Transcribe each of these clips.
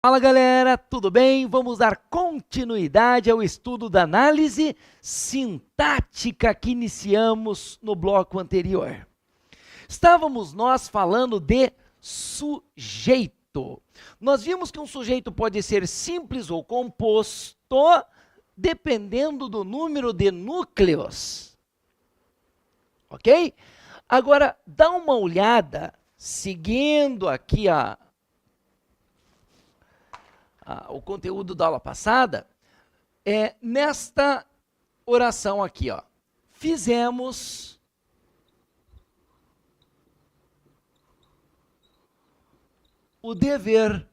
Fala galera, tudo bem? Vamos dar continuidade ao estudo da análise sintática que iniciamos no bloco anterior. Estávamos nós falando de sujeito. Nós vimos que um sujeito pode ser simples ou composto, dependendo do número de núcleos. Ok? Agora, dá uma olhada, seguindo aqui o conteúdo da aula passada, nesta oração aqui, ó. Fizemos o dever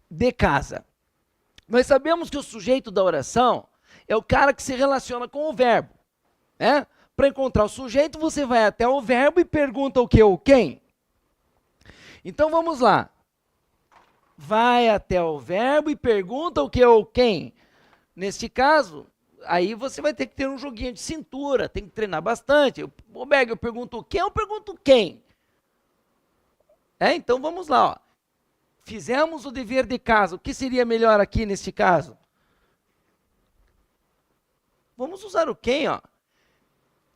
de casa. Nós sabemos que o sujeito da oração é o cara que se relaciona com o verbo, né? Para encontrar o sujeito, você vai até o verbo e pergunta o que ou quem. Então vamos lá. Vai até o verbo e pergunta o que ou quem. Neste caso, aí você vai ter que ter um joguinho de cintura, tem que treinar bastante. Ô Berg, eu pergunto o quem, eu pergunto quem. Então vamos lá, ó. Fizemos o dever de casa. O que seria melhor aqui neste caso? Vamos usar o quem, ó.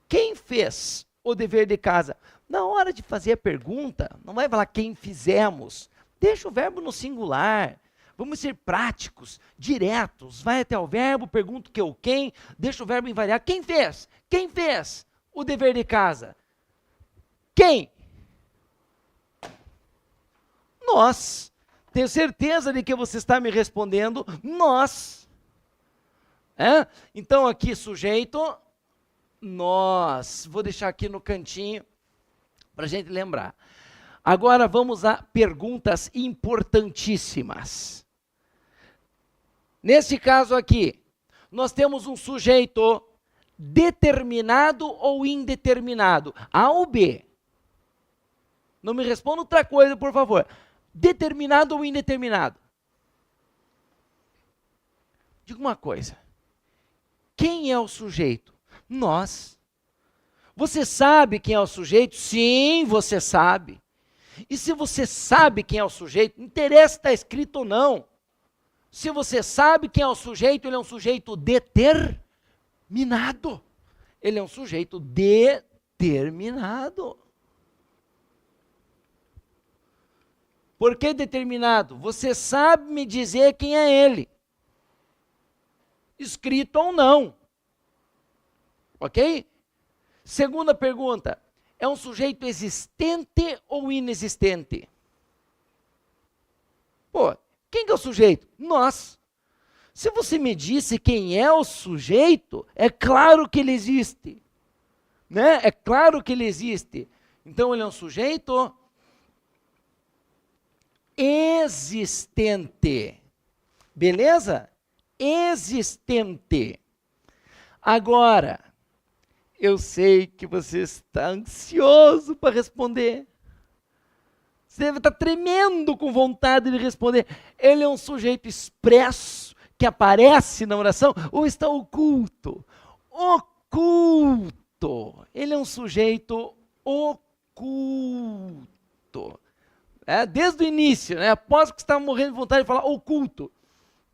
Quem fez o dever de casa? Na hora de fazer a pergunta, não vai falar quem fizemos. Deixa o verbo no singular. Vamos ser práticos, diretos. Vai até o verbo, pergunta o que ou quem, deixa o verbo invariar. Quem fez? Quem fez o dever de casa? Quem? Nós. Tenho certeza de que você está me respondendo nós. Então aqui sujeito, nós. Vou deixar aqui no cantinho para a gente lembrar. Agora vamos a perguntas importantíssimas. Nesse caso aqui, nós temos um sujeito determinado ou indeterminado? A ou B? Não me responda outra coisa, por favor. Determinado ou indeterminado? Diga uma coisa. Quem é o sujeito? Nós. Você sabe quem é o sujeito? Sim, você sabe. E se você sabe quem é o sujeito, não interessa se está escrito ou não. Se você sabe quem é o sujeito, ele é um sujeito determinado. Ele é um sujeito determinado. Por que determinado? Você sabe me dizer quem é ele. Escrito ou não. Ok? Segunda pergunta. É um sujeito existente ou inexistente? Pô, quem que é o sujeito? Nós. Se você me disse quem é o sujeito, é claro que ele existe. Né? É claro que ele existe. Então ele é um sujeito existente. Beleza? Existente. Agora, eu sei que você está ansioso para responder. Você deve estar tremendo com vontade de responder. Ele é um sujeito expresso que aparece na oração ou está oculto? Oculto. Ele é um sujeito oculto. Desde o início, após que você estava morrendo de vontade de falar oculto.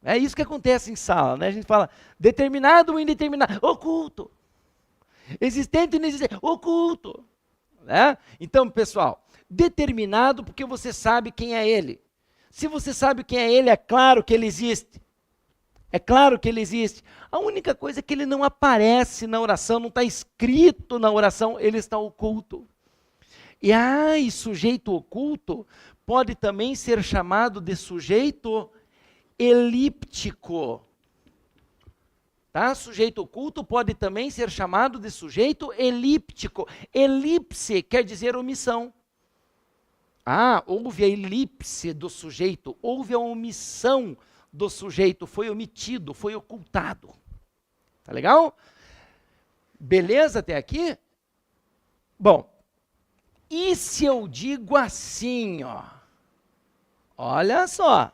É isso que acontece em sala. A gente fala determinado ou indeterminado. Oculto. Existente e inexistente, oculto. Então, pessoal, determinado porque você sabe quem é ele. Se você sabe quem é ele, é claro que ele existe. É claro que ele existe. A única coisa é que ele não aparece na oração, não está escrito na oração, ele está oculto. E sujeito oculto pode também ser chamado de sujeito elíptico. Sujeito oculto pode também ser chamado de sujeito elíptico. Elipse quer dizer omissão. Houve a elipse do sujeito, houve a omissão do sujeito, foi omitido, foi ocultado. Tá legal? Beleza até aqui? Bom, e se eu digo assim, ó? Olha só.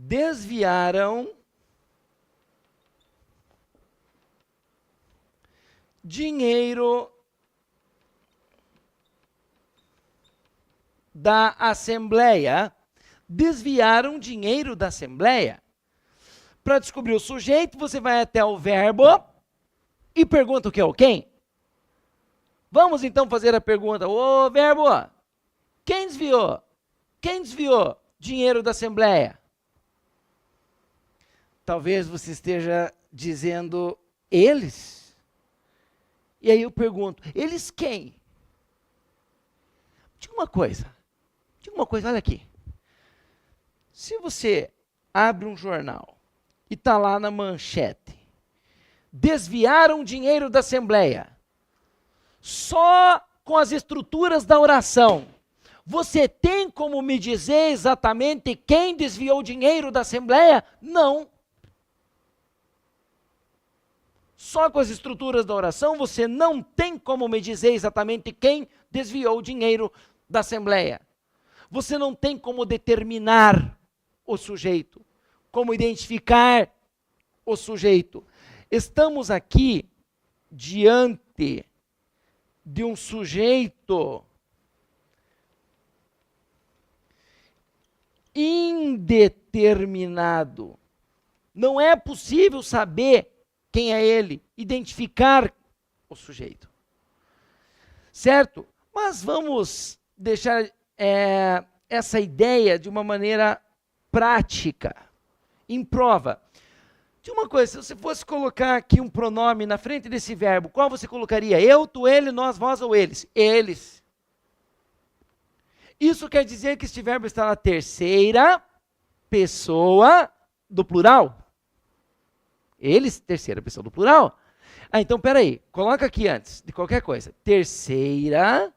Desviaram dinheiro da assembleia desviaram dinheiro da assembleia. Para descobrir o sujeito, você vai até o verbo e pergunta o que é o quem. Vamos então fazer a pergunta, ô verbo, quem desviou? Quem desviou dinheiro da assembleia? Talvez você esteja dizendo eles. E aí eu pergunto, eles quem? Diga uma coisa, olha aqui. Se você abre um jornal e está lá na manchete, desviaram dinheiro da assembleia, só com as estruturas da oração, você tem como me dizer exatamente quem desviou o dinheiro da assembleia? Não. Só com as estruturas da oração, você não tem como me dizer exatamente quem desviou o dinheiro da assembleia. Você não tem como determinar o sujeito, como identificar o sujeito. Estamos aqui diante de um sujeito indeterminado. Não é possível saber quem é ele, identificar o sujeito. Certo? Mas vamos deixar essa ideia de uma maneira prática, em prova. De uma coisa, se você fosse colocar aqui um pronome na frente desse verbo, qual você colocaria? Eu, tu, ele, nós, vós ou eles? Eles. Isso quer dizer que este verbo está na terceira pessoa do plural. Eles, terceira pessoa do plural. Ah, então peraí, coloca aqui antes de qualquer coisa. Terceira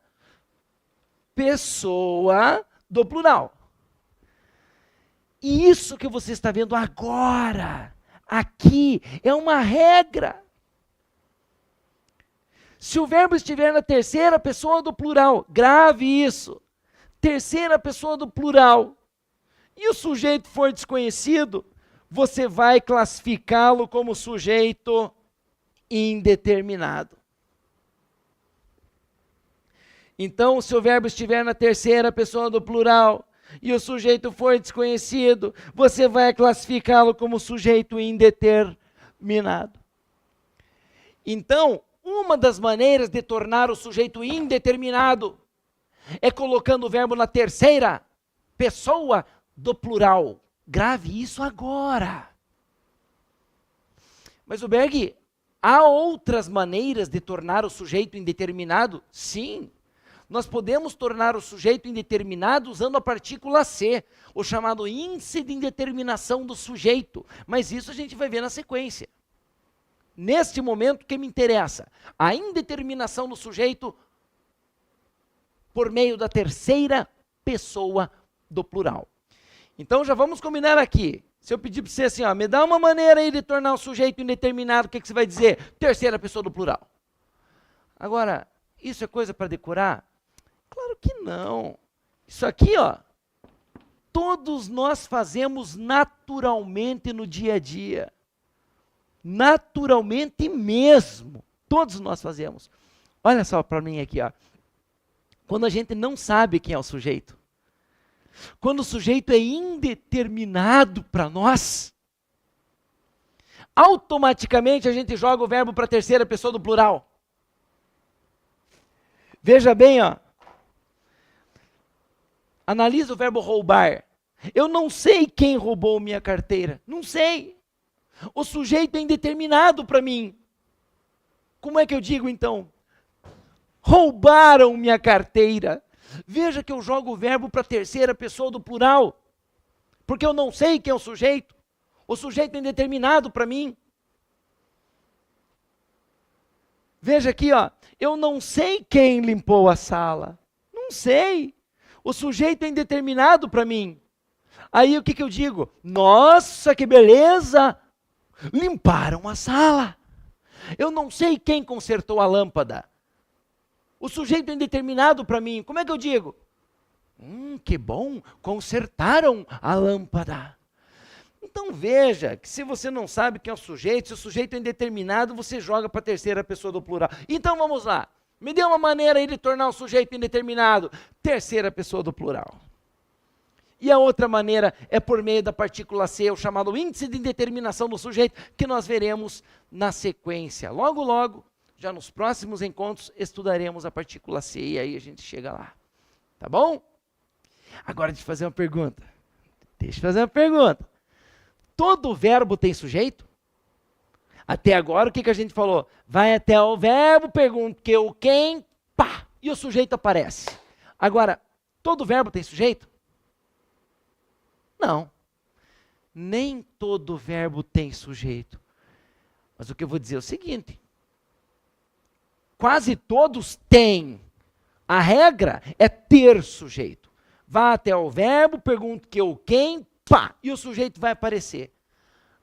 pessoa do plural. E isso que você está vendo agora, aqui, é uma regra. Se o verbo estiver na terceira pessoa do plural, grave isso. Terceira pessoa do plural, e o sujeito for desconhecido, você vai classificá-lo como sujeito indeterminado. Então, se o verbo estiver na terceira pessoa do plural e o sujeito for desconhecido, você vai classificá-lo como sujeito indeterminado. Então, uma das maneiras de tornar o sujeito indeterminado é colocando o verbo na terceira pessoa do plural. Grave isso agora. Mas, o Berg, há outras maneiras de tornar o sujeito indeterminado? Sim. Nós podemos tornar o sujeito indeterminado usando a partícula C, o chamado índice de indeterminação do sujeito. Mas isso a gente vai ver na sequência. Neste momento, o que me interessa? A indeterminação do sujeito por meio da terceira pessoa do plural. Então, já vamos combinar aqui. Se eu pedir para você assim, ó, me dá uma maneira aí de tornar o sujeito indeterminado, o que você vai dizer? Terceira pessoa do plural. Agora, isso é coisa para decorar? Claro que não. Isso aqui, ó, todos nós fazemos naturalmente no dia a dia. Naturalmente mesmo. Todos nós fazemos. Olha só para mim aqui, ó. Quando a gente não sabe quem é o sujeito, quando o sujeito é indeterminado para nós, automaticamente a gente joga o verbo para a terceira pessoa do plural. Veja bem, ó. Analisa o verbo roubar. Eu não sei quem roubou minha carteira. Não sei. O sujeito é indeterminado para mim. Como é que eu digo então? Roubaram minha carteira. Veja que eu jogo o verbo para a terceira pessoa do plural. Porque eu não sei quem é o sujeito. O sujeito é indeterminado para mim. Veja aqui, ó. Eu não sei quem limpou a sala. Não sei. O sujeito é indeterminado para mim. Aí o que eu digo? Nossa, que beleza! Limparam a sala. Eu não sei quem consertou a lâmpada. O sujeito é indeterminado para mim. Como é que eu digo? Que bom, consertaram a lâmpada. Então veja que se você não sabe quem é o sujeito, se o sujeito é indeterminado, você joga para a terceira pessoa do plural. Então vamos lá. Me dê uma maneira aí de tornar o sujeito indeterminado. terceira pessoa do plural. E a outra maneira é por meio da partícula C, o chamado índice de indeterminação do sujeito, que nós veremos na sequência. Logo, logo, já nos próximos encontros, estudaremos a partícula C e aí a gente chega lá. Tá bom? Agora deixa eu fazer uma pergunta. Todo verbo tem sujeito? Até agora, o que a gente falou? Vai até o verbo, pergunta que o quem, pá, e o sujeito aparece. Agora, todo verbo tem sujeito? Não. Nem todo verbo tem sujeito. Mas o que eu vou dizer é o seguinte. Quase todos têm. A regra é ter sujeito. Vá até o verbo, pergunta que o quem, pá, e o sujeito vai aparecer.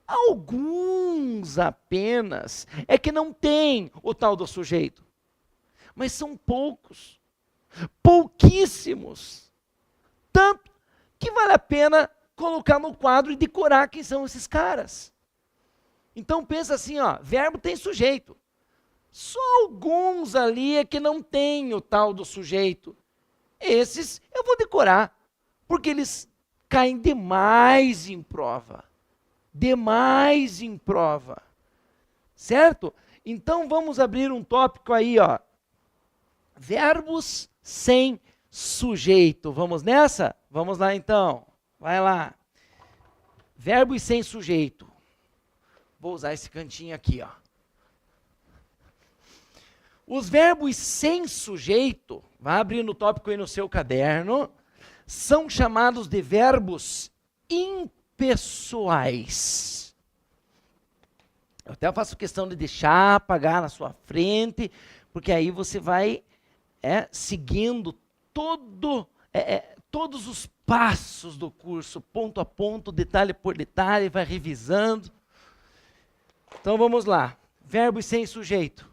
Alguns apenas é que não tem o tal do sujeito. Mas são poucos. Pouquíssimos. Tanto que vale a pena colocar no quadro e decorar quem são esses caras. Então pensa assim, ó, verbo tem sujeito. Só alguns ali é que não tem o tal do sujeito. Esses eu vou decorar, porque eles caem demais em prova. Demais em prova. Certo? Então vamos abrir um tópico aí, ó. Verbos sem sujeito. Vamos nessa? Vamos lá então. Vai lá. Verbos sem sujeito. Vou usar esse cantinho aqui, ó. Os verbos sem sujeito, vai abrindo o tópico aí no seu caderno, são chamados de verbos impessoais. Eu até faço questão de deixar apagar na sua frente, porque aí você vai seguindo todos os passos do curso, ponto a ponto, detalhe por detalhe, vai revisando. Então vamos lá. Verbos sem sujeito.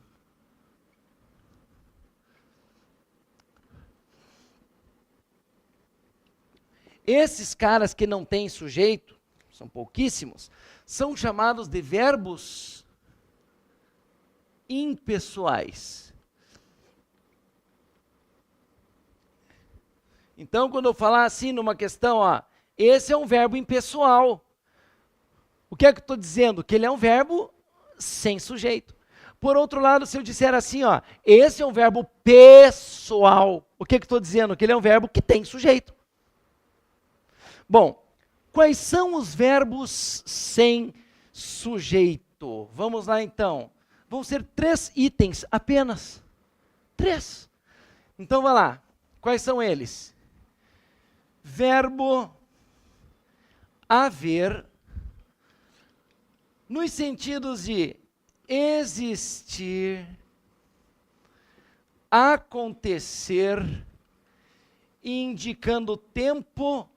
Esses caras que não têm sujeito, são pouquíssimos, são chamados de verbos impessoais. Então, quando eu falar assim numa questão, ó, esse é um verbo impessoal. O que é que eu estou dizendo? Que ele é um verbo sem sujeito. Por outro lado, se eu disser assim, ó, esse é um verbo pessoal, o que é que eu estou dizendo? Que ele é um verbo que tem sujeito. Bom, quais são os verbos sem sujeito? Vamos lá então. Vão ser 3 itens apenas. 3. Então vai lá. Quais são eles? Verbo haver, nos sentidos de existir, acontecer, indicando tempo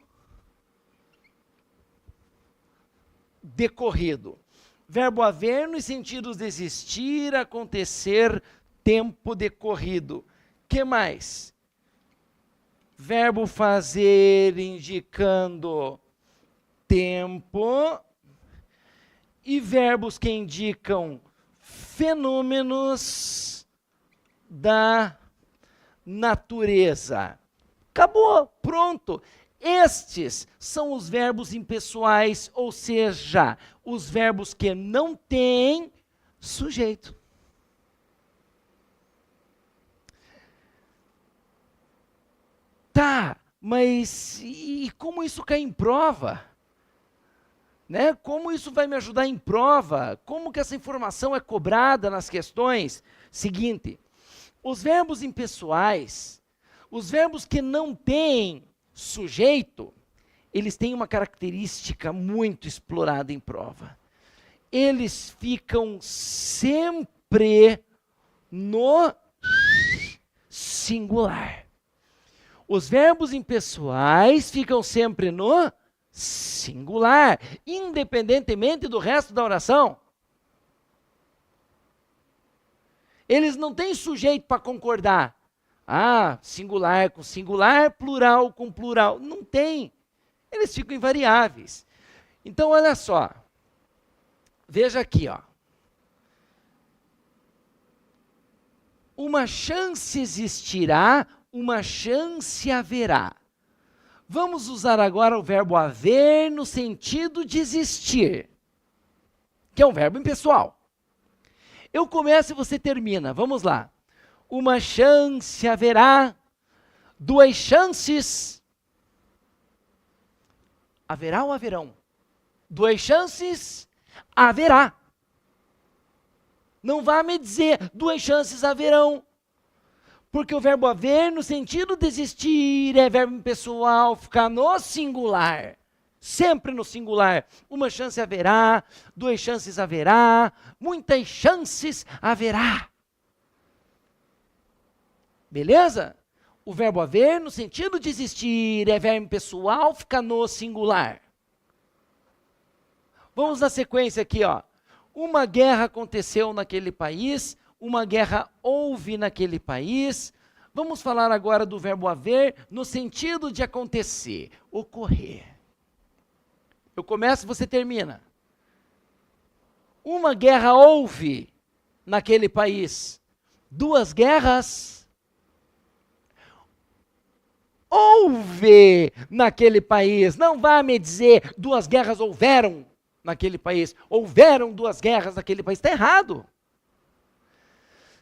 decorrido. Verbo haver nos sentidos de existir, acontecer, tempo decorrido. Que mais? Verbo fazer indicando tempo e verbos que indicam fenômenos da natureza. Acabou, pronto. Estes são os verbos impessoais, ou seja, os verbos que não têm sujeito. Tá, mas e como isso cai em prova? Né? Como isso vai me ajudar em prova? Como que essa informação é cobrada nas questões? Seguinte, os verbos impessoais, os verbos que não têm sujeito, eles têm uma característica muito explorada em prova. Eles ficam sempre no singular. Os verbos impessoais ficam sempre no singular, independentemente do resto da oração. Eles não têm sujeito para concordar. Ah, singular com singular, plural com plural. Não tem. Eles ficam invariáveis. Então, olha só. Veja aqui, ó. Uma chance existirá uma chance haverá. Vamos usar agora o verbo haver no sentido de existir, que é um verbo impessoal. Eu começo e você termina. Vamos lá. Uma chance haverá, duas chances. Haverá ou haverão? Duas chances haverá. Não vá me dizer duas chances haverão. Porque o verbo haver, no sentido de existir, é verbo impessoal, ficar no singular. Sempre no singular. Uma chance haverá, duas chances haverá, muitas chances haverá. Beleza? O verbo haver, no sentido de existir, é verbo impessoal, fica no singular. Vamos na sequência aqui, ó. Uma guerra aconteceu naquele país, uma guerra houve naquele país. Vamos falar agora do verbo haver no sentido de acontecer, ocorrer. Eu começo, você termina. Uma guerra houve naquele país. Duas guerras houve naquele país. Não vá me dizer duas guerras houveram naquele país. Houveram duas guerras naquele país. Está errado.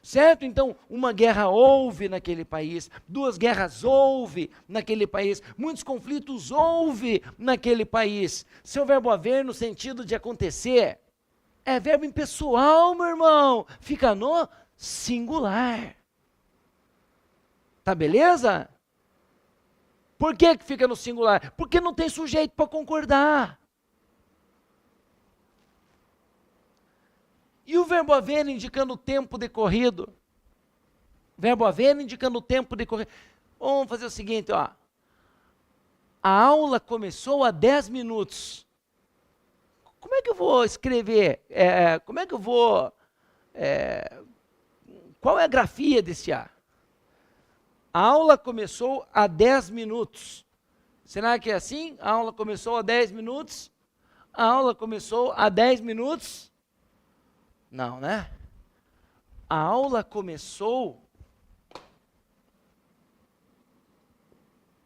Certo? Então, uma guerra houve naquele país, duas guerras houve naquele país, muitos conflitos houve naquele país. Seu verbo haver no sentido de acontecer é verbo impessoal, meu irmão. Fica no singular. Tá beleza? Por que fica no singular? Porque não tem sujeito para concordar. E o verbo haver indicando o tempo decorrido? Verbo haver indicando o tempo decorrido. Vamos fazer o seguinte, ó. A aula começou há 10 minutos. Como é que eu vou escrever? Como é que eu vou... qual é a grafia desse A? A aula começou há 10 minutos. Será que é assim? A aula começou há 10 minutos? A aula começou há 10 minutos? Não, né? A aula começou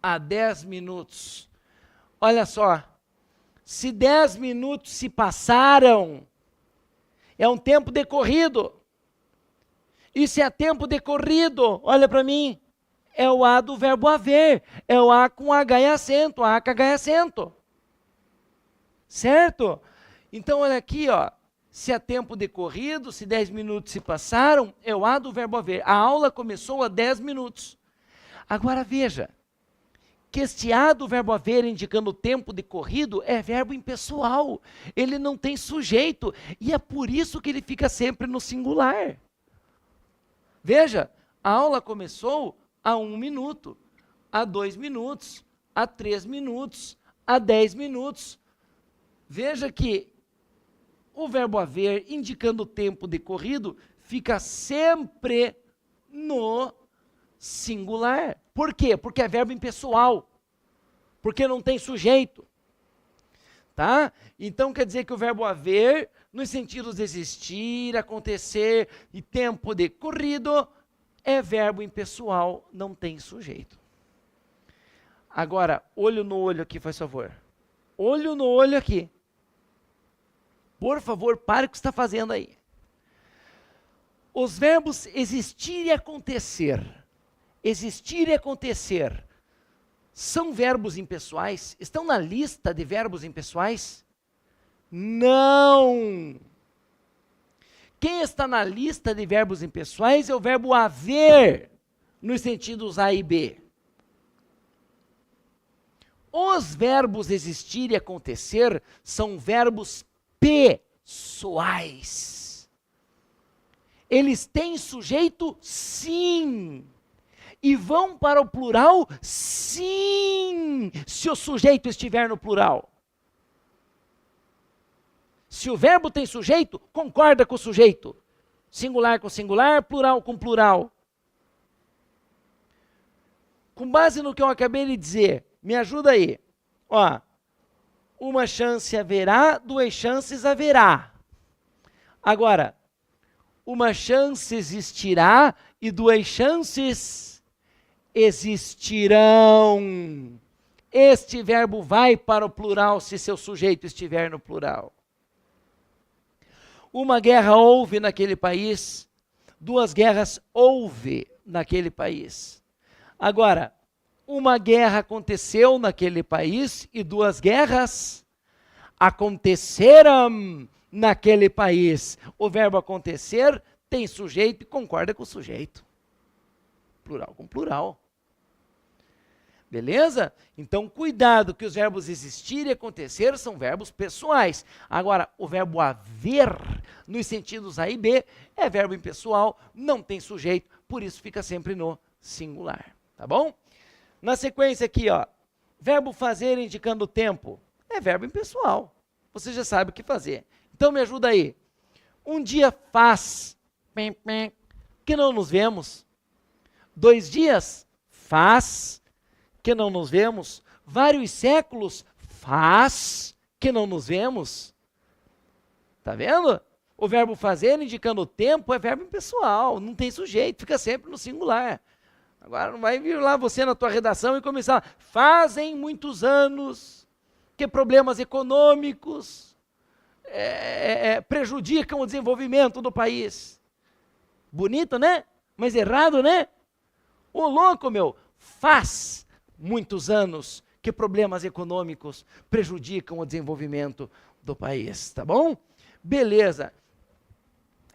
há 10 minutos. Olha só, se 10 minutos se passaram, é um tempo decorrido. E se é tempo decorrido, olha para mim, é o A do verbo haver, é o A com H e acento, A com H e acento. Certo? Então, olha aqui, ó. Se é tempo decorrido, se 10 minutos se passaram, é o A do verbo haver. A aula começou há 10 minutos. Agora veja, que este A do verbo haver indicando o tempo decorrido é verbo impessoal. Ele não tem sujeito e é por isso que ele fica sempre no singular. Veja, a aula começou há 1 minuto, há 2 minutos, há 3 minutos, há 10 minutos. Veja que o verbo haver, indicando o tempo decorrido, fica sempre no singular. Por quê? Porque é verbo impessoal. Porque não tem sujeito. Tá? Então quer dizer que o verbo haver, nos sentidos de existir, acontecer e tempo decorrido, é verbo impessoal, não tem sujeito. Agora, olho no olho aqui, faz favor. Olho no olho aqui. Por favor, pare o que você está fazendo aí. Os verbos existir e acontecer, são verbos impessoais? Estão na lista de verbos impessoais? Não! Quem está na lista de verbos impessoais é o verbo haver, nos sentidos A e B. Os verbos existir e acontecer são verbos pessoais. Eles têm sujeito? Sim. E vão para o plural? Sim. Se o sujeito estiver no plural. Se o verbo tem sujeito, concorda com o sujeito. Singular com singular, plural com plural. Com base no que eu acabei de dizer, me ajuda aí. Ó. Uma chance haverá, duas chances haverá. Agora, uma chance existirá e duas chances existirão. Este verbo vai para o plural se seu sujeito estiver no plural. Uma guerra houve naquele país, 2 guerras houve naquele país. Agora, uma guerra aconteceu naquele país e 2 guerras aconteceram naquele país. O verbo acontecer tem sujeito e concorda com o sujeito. Plural com plural. Beleza? Então, cuidado que os verbos existir e acontecer são verbos pessoais. Agora, o verbo haver, nos sentidos A e B, é verbo impessoal, não tem sujeito, por isso fica sempre no singular. Tá bom? Na sequência aqui, ó, verbo fazer indicando o tempo, é verbo impessoal. Você já sabe o que fazer. Então, me ajuda aí. Um dia faz, que não nos vemos. 2 dias faz, que não nos vemos. Vários séculos faz, que não nos vemos. Tá vendo? O verbo fazer indicando o tempo é verbo impessoal, não tem sujeito, fica sempre no singular. Agora não vai vir lá você na tua redação e começar, fazem muitos anos que problemas econômicos prejudicam o desenvolvimento do país. Bonito, né? Mas errado, né? Ô louco, meu, faz muitos anos que problemas econômicos prejudicam o desenvolvimento do país, tá bom? Beleza.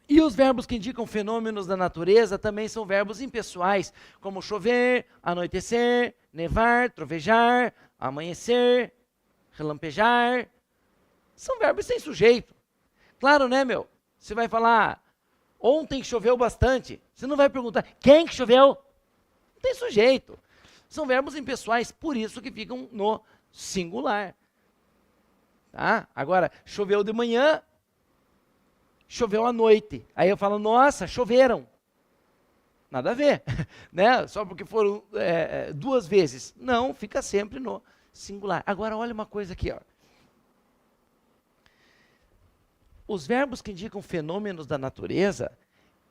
E os verbos que indicam fenômenos da natureza também são verbos impessoais, como chover, anoitecer, nevar, trovejar, amanhecer, relampejar. São verbos sem sujeito. Claro, né, meu? Você vai falar, ontem choveu bastante. Você não vai perguntar, quem que choveu? Não tem sujeito. São verbos impessoais, por isso que ficam no singular. Tá? Agora, choveu de manhã, choveu à noite. Aí eu falo, nossa, choveram. Nada a ver, né? Só porque foram 2 vezes. Não, fica sempre no singular. Agora, olha uma coisa aqui, ó. Os verbos que indicam fenômenos da natureza,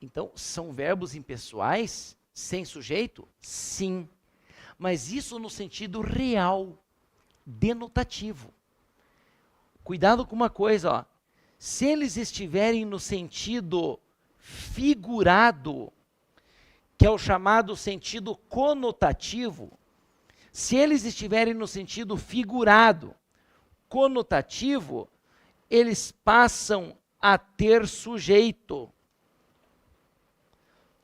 então, são verbos impessoais, sem sujeito? Sim. Mas isso no sentido real, denotativo. Cuidado com uma coisa, ó. Se eles estiverem no sentido figurado, que é o chamado sentido conotativo, se eles estiverem no sentido figurado, conotativo, eles passam a ter sujeito.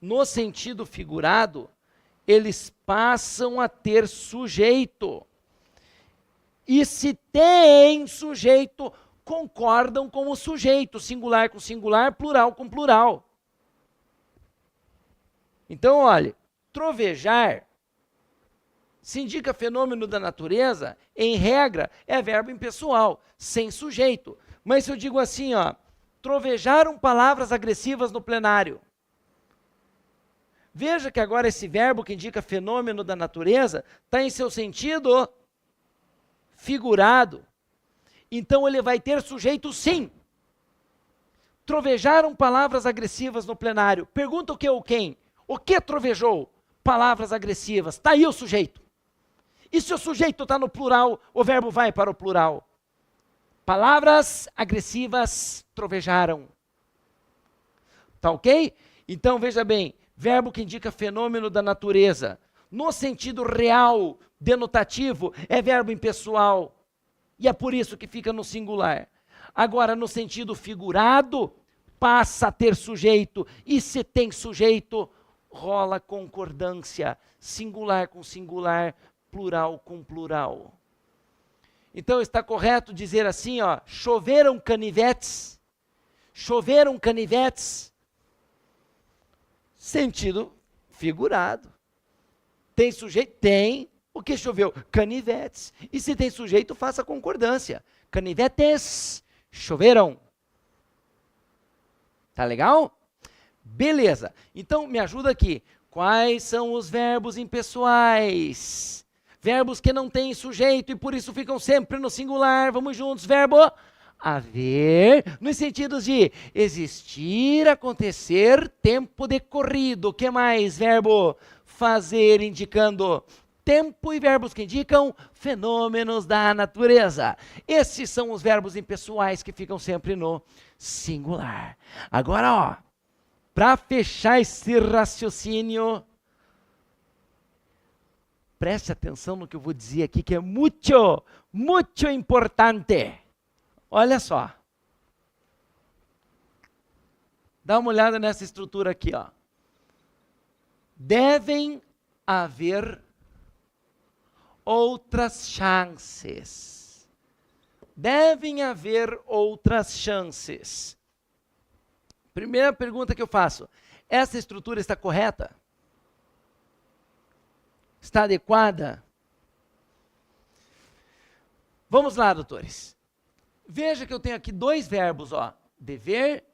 No sentido figurado, eles passam a ter sujeito. E se tem sujeito, concordam com o sujeito, singular com singular, plural com plural. Então, olha, trovejar se indica fenômeno da natureza, em regra, é verbo impessoal, sem sujeito. Mas se eu digo assim, ó, trovejaram palavras agressivas no plenário. Veja que agora esse verbo que indica fenômeno da natureza está em seu sentido figurado. Então ele vai ter sujeito sim. Trovejaram palavras agressivas no plenário. Pergunta o que ou quem? O que trovejou? Palavras agressivas. Está aí o sujeito. E se o sujeito está no plural, o verbo vai para o plural. Palavras agressivas trovejaram. Tá ok? Então veja bem, verbo que indica fenômeno da natureza. No sentido real, denotativo, é verbo impessoal. E é por isso que fica no singular. Agora, no sentido figurado, passa a ter sujeito. E se tem sujeito, rola concordância. Singular com singular, plural com plural. Então está correto dizer assim, ó, choveram canivetes. Choveram canivetes. Sentido figurado. Tem sujeito? Tem. O que choveu? Canivetes. E se tem sujeito, faça concordância. Canivetes choveram. Tá legal? Beleza. Então, me ajuda aqui. Quais são os verbos impessoais? Verbos que não têm sujeito e por isso ficam sempre no singular. Vamos juntos. Verbo haver, nos sentidos de existir, acontecer, tempo decorrido. O que mais? Verbo fazer indicando tempo e verbos que indicam fenômenos da natureza. Esses são os verbos impessoais que ficam sempre no singular. Agora, ó, para fechar esse raciocínio, preste atenção no que eu vou dizer aqui, que é muito, muito importante. Olha só. Dá uma olhada nessa estrutura aqui, ó. Devem haver outras chances. Devem haver outras chances. Primeira pergunta que eu faço: essa estrutura está correta? Está adequada? Vamos lá, doutores. Veja que eu tenho aqui dois verbos, ó, dever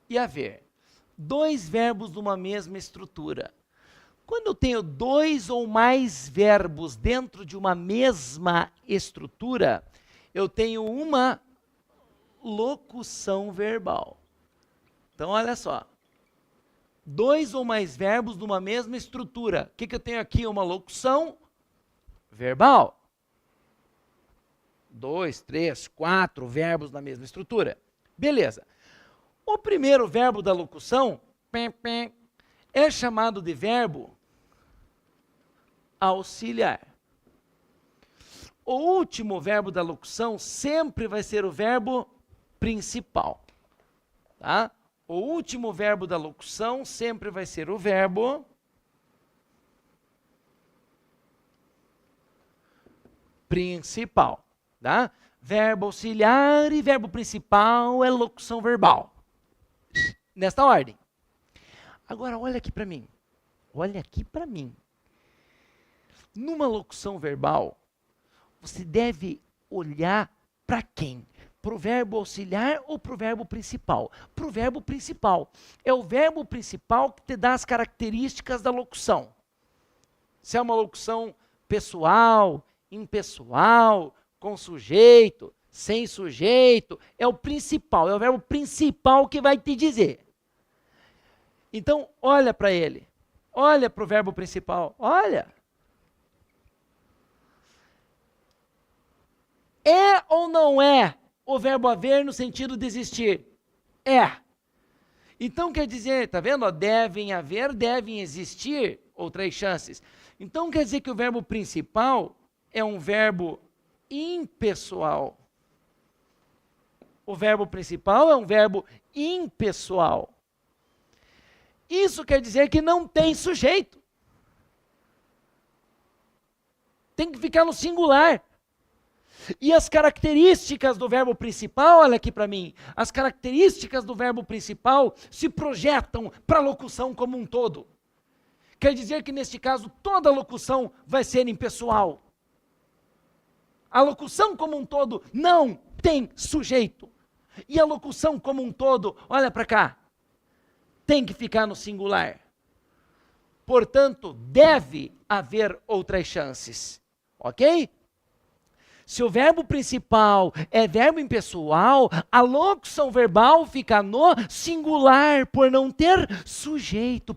e haver. Dois verbos numa mesma estrutura. Quando eu tenho dois ou mais verbos dentro de uma mesma estrutura, eu tenho uma locução verbal. Então, olha só. Dois ou mais verbos numa mesma estrutura. O que eu tenho aqui? Uma locução verbal. 2, 3, 4 verbos na mesma estrutura. Beleza. O primeiro verbo da locução é chamado de verbo auxiliar. O último verbo da locução sempre vai ser o verbo principal. Tá? O último verbo da locução sempre vai ser o verbo principal. Tá? Verbo auxiliar e verbo principal é locução verbal. Nesta ordem. Agora, olha aqui para mim. Olha aqui para mim. Numa locução verbal, você deve olhar para quem? Para o verbo auxiliar ou para o verbo principal? Para o verbo principal. É o verbo principal que te dá as características da locução. Se é uma locução pessoal, impessoal, com sujeito, sem sujeito, é o principal, é o verbo principal que vai te dizer. Então, olha para ele. Olha para o verbo principal. Olha. É ou não é o verbo haver no sentido de existir? É. Então quer dizer, tá vendo? Devem haver, devem existir outras chances. Então quer dizer que o verbo principal é um verbo impessoal. O verbo principal é um verbo impessoal. Isso quer dizer que não tem sujeito. Tem que ficar no singular. E as características do verbo principal, olha aqui para mim, as características do verbo principal se projetam para a locução como um todo. Quer dizer que neste caso toda locução vai ser impessoal. A locução como um todo não tem sujeito. E a locução como um todo, olha para cá, tem que ficar no singular. Portanto, deve haver outras chances. Ok? Se o verbo principal é verbo impessoal, a locução verbal fica no singular, por não ter sujeito,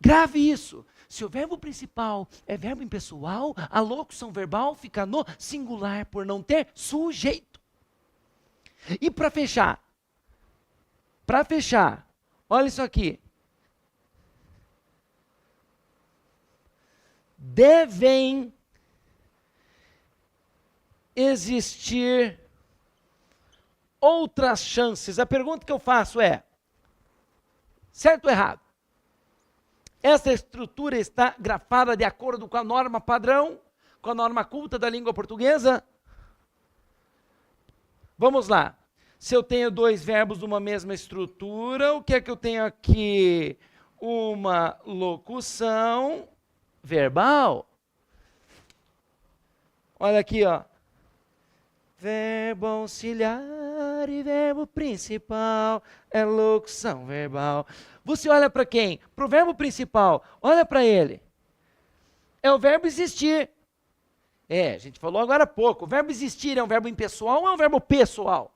Grave isso. Se o verbo principal é verbo impessoal, a locução verbal fica no singular, por não ter sujeito. E para fechar, olha isso aqui. Devem existir outras chances. A pergunta que eu faço é, certo ou errado? Essa estrutura está grafada de acordo com a norma padrão, com a norma culta da língua portuguesa? Vamos lá. Se eu tenho dois verbos numa mesma estrutura, o que é que eu tenho aqui? Uma locução verbal. Olha aqui, ó. Verbo auxiliar e verbo principal é locução verbal. Você olha para quem? Para o verbo principal. Olha para ele. É o verbo existir. A gente falou agora há pouco. O verbo existir é um verbo impessoal ou é um verbo pessoal?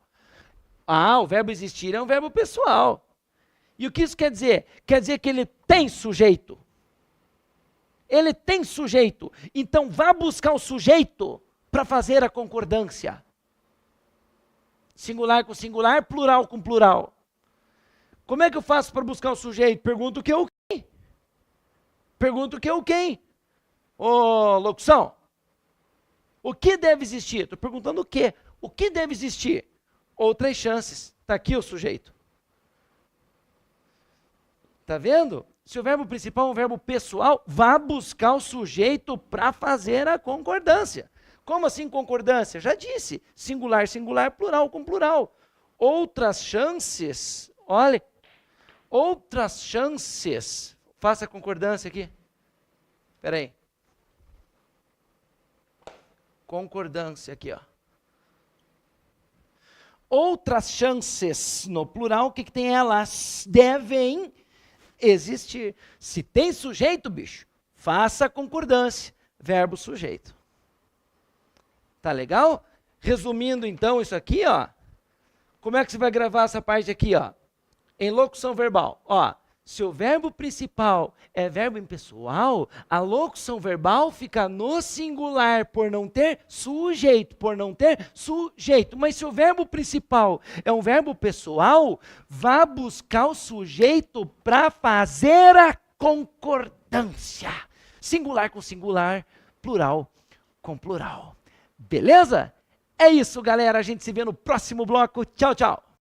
O verbo existir é um verbo pessoal. E o que isso quer dizer? Quer dizer que ele tem sujeito. Ele tem sujeito. Então vá buscar o sujeito para fazer a concordância. Singular com singular, plural com plural. Como é que eu faço para buscar o sujeito? Pergunto o que ou quem. Pergunto o que ou quem. Ô, locução. O que deve existir? Estou perguntando o quê? O que deve existir? Outras chances. Está aqui o sujeito. Está vendo? Se o verbo principal é um verbo pessoal, vá buscar o sujeito para fazer a concordância. Como assim concordância? Já disse, singular, singular, plural com plural. Outras chances, olha, outras chances. Faça a concordância aqui. Espera aí. Concordância aqui, ó. Outras chances, no plural, o que tem? Elas devem existir. Se tem sujeito, bicho, faça a concordância. Verbo sujeito. Tá legal? Resumindo então isso aqui, ó. Como é que você vai gravar essa parte aqui, ó? Em locução verbal, ó. Se o verbo principal é verbo impessoal, a locução verbal fica no singular por não ter sujeito, Mas se o verbo principal é um verbo pessoal, vá buscar o sujeito para fazer a concordância. Singular com singular, plural com plural. Beleza? É isso, galera. A gente se vê no próximo bloco. Tchau, tchau.